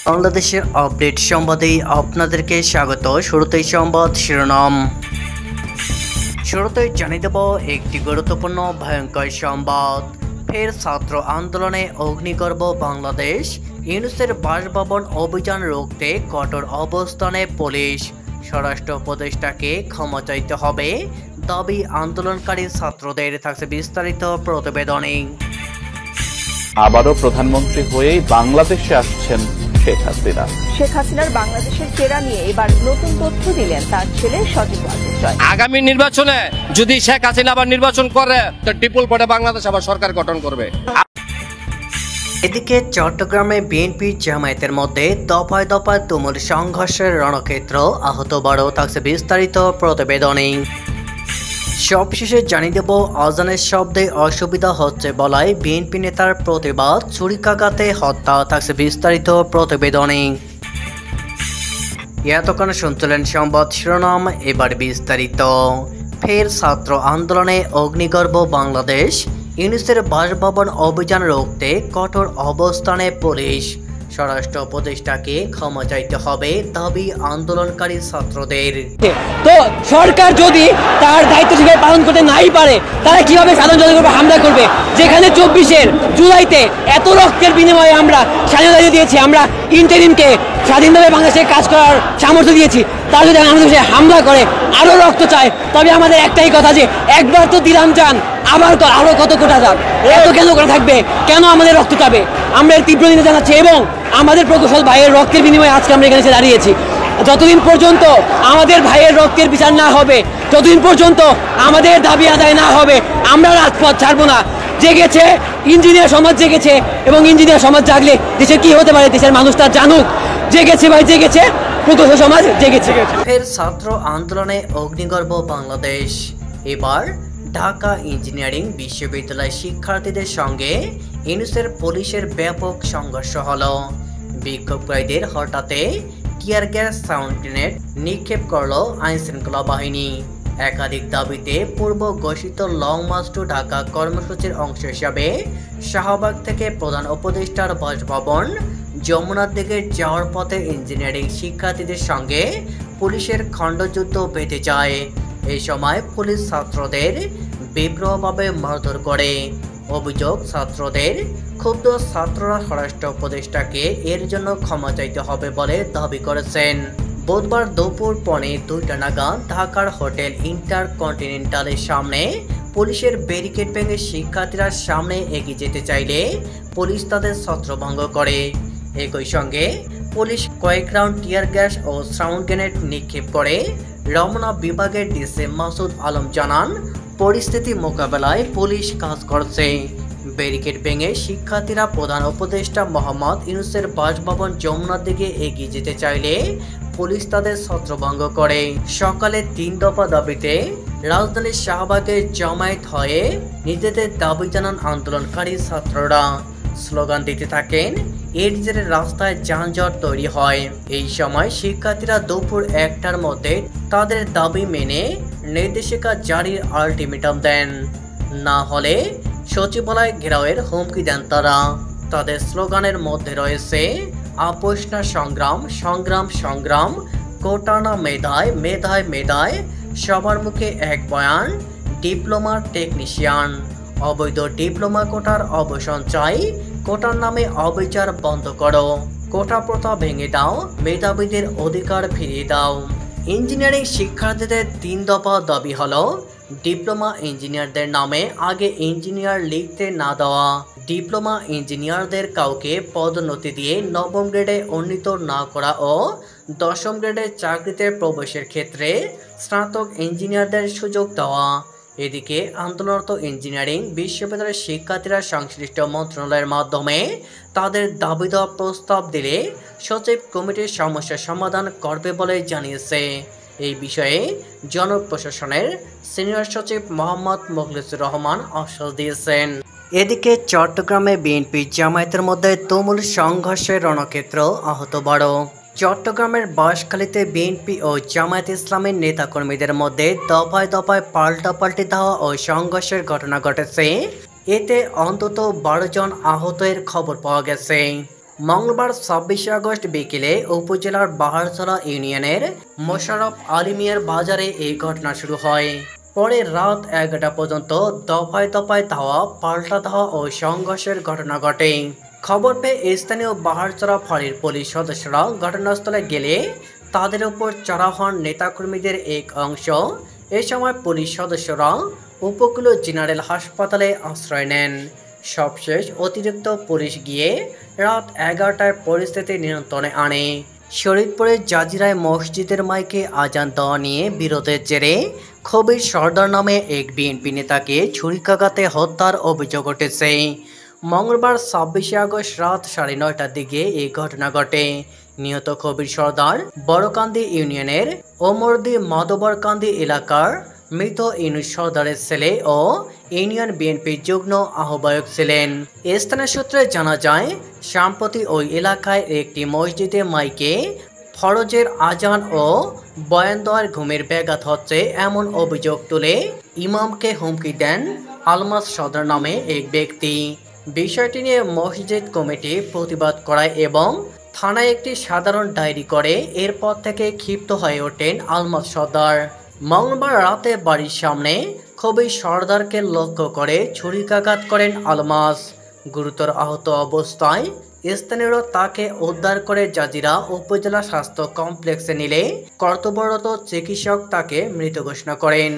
বাংলাদেশের আপডেট সংবাদে আপনাদেরকে স্বাগত। শুরুতেই সংবাদ শিরোনাম। শুরুতেই জানিয়ে দেব একটি গুরুত্বপূর্ণ ভয়ঙ্কর সংবাদ। ফের ছাত্র আন্দোলনে অগ্নিগর্ভ বাংলাদেশ। ইউনূসের বাসভবন অভিযান রুখতে কঠোর অবস্থানে পুলিশ। স্বরাষ্ট্র উপদেষ্টাকে ক্ষমা চাইতে হবে দাবি আন্দোলনকারী ছাত্রদের। থাকছে বিস্তারিত প্রতিবেদনে। আবারও প্রধানমন্ত্রী হয়েই বাংলাদেশে আসছেন শেখ হাসিনা। শেখ হাসিনার বাংলাদেশের ফেরা নিয়ে এবার নতুন তথ্য দিলেন তার ছেলে সজীব ওয়াজেদ জয়। আগামী নির্বাচনে যদি শেখ হাসিনা আবার নির্বাচন করে তো ট্রিপল পড়ে বাংলাদেশ আবার সরকার গঠন করবে। এদিকে চট্টগ্রামে বিএনপি জামায়াতের মধ্যে দফায় দফায় তুমুল সংঘর্ষের রণক্ষেত্র, আহত 12। থাকছে বিস্তারিত প্রতিবেদনে। সবশেষে জানিয়ে দেব আজানের শব্দে অসুবিধা হচ্ছে বলায় বিএনপি নেতার প্রতিবাদ, ছুরিকাঘাতে হত্যা। থাকছে বিস্তারিত প্রতিবেদনে। এতক্ষণ শুনছিলেন সংবাদ শিরোনাম, এবার বিস্তারিত। ফের ছাত্র আন্দোলনে অগ্নিগর্ভ বাংলাদেশ। ইউনূসের বাসভবন অভিযান রুখতে কঠোর অবস্থানে পুলিশ। স্বরাষ্ট্র উপদেষ্টাকে ক্ষমা চাইতে হবে দাবি আন্দোলনকারী ছাত্রদের। তো সরকার যদি তার দায়িত্ব ঠিকভাবে পালন করতে নাই পারে, তারা কিভাবে সাধারণ জনগণের উপর হামলা করবে? যেখানে 24 জুলাইতে এত রক্তের বিনিময়ে আমরা স্বাধীনতা দিয়েছি, আমরা ইন্টারিমকে স্বাধীনভাবে বাংলাদেশে কাজ করার সামর্থ্য দিয়েছি, তারা যদি আমাদের দেশে হামলা করে, আরো রক্ত চায়, তবে আমাদের একটাই কথা যে একবার তো দিলাম জান, আবার আরো কত কোটা যাক। এত কেন করে থাকবে? কেন আমাদের রক্ত চাবে? আমরা এর তীব্র দিনে জানাচ্ছি এবং আমাদের প্রকৌশল ভাইয়ের রক্তের বিনিময়ে আজকে আমরা এখানে এসে দাঁড়িয়েছি। যতদিন পর্যন্ত আমাদের ভাইয়ের রক্তের বিচার না হবে, যতদিন পর্যন্ত আমাদের দাবি আদায় না হবে, আমরা রাজপথ ছাড়বো না। জেগেছে ইঞ্জিনিয়ার সমাজ, জেগেছে এবং ইঞ্জিনিয়ার সমাজ জাগলে দেশের কি হতে পারে দেশের মানুষ তা জানুক। জেগেছে ভাই, জেগেছে প্রকৌশল সমাজ, জেগেছে। ফের ছাত্র আন্দোলনে অগ্নিগর্ভ বাংলাদেশ। এবার ঢাকা ইঞ্জিনিয়ারিং বিশ্ববিদ্যালয় শিক্ষার্থীদের সঙ্গে ইউনূসের পুলিশের ব্যাপক সংঘর্ষ হলো। বিক্ষোভকারীদের হঠাৎ টিয়ার গ্যাস সাউন্ড গ্রেনেড নিক্ষেপ করল আইনশৃঙ্খলা বাহিনী। একাধিক দাবিতে পূর্ব ঘোষিত লং মার্চ টু ঢাকা কর্মসূচির অংশ হিসাবে শাহবাগ থেকে প্রধান উপদেষ্টার বাসভবন যমুনার দিকে যাওয়ার পথে ইঞ্জিনিয়ারিং শিক্ষার্থীদের সঙ্গে পুলিশের খণ্ডযুদ্ধ বেঁধে যায়। এই সময় পুলিশ ছাত্রদের বিগ্রহভাবে মারধর করে। অভিযোগ, ছাত্রদের ক্ষুব্ধ ছাত্ররা স্বরাষ্ট্র উপদেষ্টাকে এর জন্য ক্ষমা চাইতে হবে বলে দাবি করেছেন। বুধবার দুপুর 2:30 নাগাদ ঢাকার হোটেল ইন্টারকন্টিনেন্টালের সামনে পুলিশের ব্যারিকেড ভেঙে শিক্ষার্থীরা সামনে এগিয়ে যেতে চাইলে পুলিশ তাদের ছত্রভঙ্গ করে। একই সঙ্গে পুলিশ কয়েক রাউন্ড টিয়ার গ্যাস ও সাউন্ড গ্রেনেড নিক্ষেপ করে। রমনা বিভাগের ডিসি মাসুদ আলম জানান, পরিস্থিতি মোকাবেলায় পুলিশ কাজ করছে। ব্যারিকেড ভেঙে শিক্ষার্থীরা প্রধান উপদেষ্টা মোহাম্মদ ইউনূসের বাসভবন যমুনার দিকে এগিয়ে যেতে চাইলে পুলিশ তাদের ছত্রভঙ্গ করে। সকালে 3 দফা দাবিতে রাজধানীর শাহবাগে জমায়েত হয়ে নিজেদের দাবি জানান আন্দোলনকারী ছাত্ররা। স্লোগান দিতে থাকেন। এর জেরে রাস্তায় যানজট তৈরি হয়। এই সময় শিক্ষার্থীরা দুপুর 1টার মধ্যে তাদের দাবি মেনে নির্দেশিকা জারির আলটিমেটাম দেন, না হলে সচিবালয় ঘেরাওয়ের হুমকি দেন তারা। তাদের স্লোগানের মধ্যে রয়েছে আপোষ না সংগ্রাম, সংগ্রাম সংগ্রাম, কোটা না মেধায়, মেধায় মেধায়, সবার মুখে এক বয়ান, ডিপ্লোমা টেকনিশিয়ান, অবৈধ ডিপ্লোমা কোটার অবসান চাই, কোটার নামে অবিচার বন্ধ করো, কোটা প্রথা ভেঙে দাও, মেধাবীদের অধিকার ফিরিয়ে দাও। ইঞ্জিনিয়ারিং শিক্ষার্থীদের 3 দফা দাবি হলো, ডিপ্লোমা ইঞ্জিনিয়ারদের নামে আগে ইঞ্জিনিয়ার লিখতে না দেওয়া, ডিপ্লোমা ইঞ্জিনিয়ারদের কাউকে পদোন্নতি দিয়ে 9ম গ্রেডে উন্নীত না করা ও 10ম গ্রেডের চাকরিতে প্রবেশের ক্ষেত্রে স্নাতক ইঞ্জিনিয়ারদের সুযোগ দেওয়া। এদিকে আন্দোলনরত ইঞ্জিনিয়ারিং বিশ্ববিদ্যালয়ের শিক্ষার্থীরা সংশ্লিষ্ট মন্ত্রণালয়ের মাধ্যমে তাদের দাবি দেওয়া প্রস্তাব দিলে সচিব কমিটির সমস্যার সমাধান করবে বলে জানিয়েছে। এই বিষয়ে জনপ্রশাসনের সিনিয়র সচিব মোহাম্মদ মোখলেসুর রহমান আশ্বাস দিয়েছেন। এদিকে চট্টগ্রামে বিএনপি জামায়াতের মধ্যে তুমুল সংঘর্ষের রণক্ষেত্র, আহত 12। চট্টগ্রামের বাঁশখালীতে বিএনপি ও জামায়াত ইসলামের নেতাকর্মীদের মধ্যে দফায় দফায় পাল্টাপাল্টি ধাওয়া ও সংঘর্ষের ঘটনা ঘটেছে। এতে অন্তত 12 জন আহতের খবর পাওয়া গেছে। মঙ্গলবার 26 আগস্ট বিকেলে উপজেলার বাহারছড়া ইউনিয়নের মোশাররফ আলী মিয়ার বাজারে এই ঘটনা শুরু হয়। পরে রাত 11টা পর্যন্ত দফায় দফায় ধাওয়া, পাল্টা ধাওয়া ও সংঘর্ষের ঘটনা ঘটে। খবর পেয়ে স্থানীয় বাহারছড়া ফাঁড়ির পুলিশ সদস্যরা ঘটনাস্থলে গেলে তাদের উপর চড়া হন নেতাকর্মীদের এক অংশ। এ সময় পুলিশ সদস্যরা উপকূলীয় জেনারেল হাসপাতালে আশ্রয় নেন। সবশেষ অতিরিক্ত পুলিশ গিয়ে রাত 11টায় পরিস্থিতি নিয়ন্ত্রণে আনে। শরীয়তপুরের জাজিরায় মসজিদের মাইকে আজান দেওয়া নিয়ে বিরোধের জেরে খবির সর্দার নামে এক বিএনপি নেতাকে ছুরিকাঘাতে হত্যার অভিযোগ উঠেছে। মঙ্গলবার 26 আগস্ট রাত 9:30টার দিকে এই ঘটনা ঘটে। নিহত খবির সর্দার বড়কান্দি ইউনিয়নের ওমরদি মাদবরকান্দি এলাকার মৃত ইউনুস সর্দারের ছেলে ও ইউনিয়ন বিএনপির যুগ্ম আহ্বায়ক ছিলেন। স্থানীয় সূত্রে জানা যায়, সম্প্রতি ওই এলাকায় একটি মসজিদে মাইকে ফরজের আজান ও বয়ান দেওয়ার ঘুমের ব্যাঘাত হচ্ছে এমন অভিযোগ তুলে ইমামকে হুমকি দেন আলমাস সর্দার নামে এক ব্যক্তি। বিষয়টি নিয়ে মসজিদ কমিটি প্রতিবাদ করায় এবং থানায় একটি সাধারণ ডায়েরি করে। এরপর থেকে ক্ষিপ্ত হয়ে ওঠেন আলমাস সর্দার। মঙ্গলবার রাতে বাড়ির সামনে খবির সর্দারকে লক্ষ্য করে ছুরিকাঘাত করেন আলমাস। গুরুতর আহত অবস্থায় স্থানীয়রা তাকে উদ্ধার করে জাজিরা উপজেলা স্বাস্থ্য কমপ্লেক্সে নিলে কর্তব্যরত চিকিৎসক তাকে মৃত ঘোষণা করেন।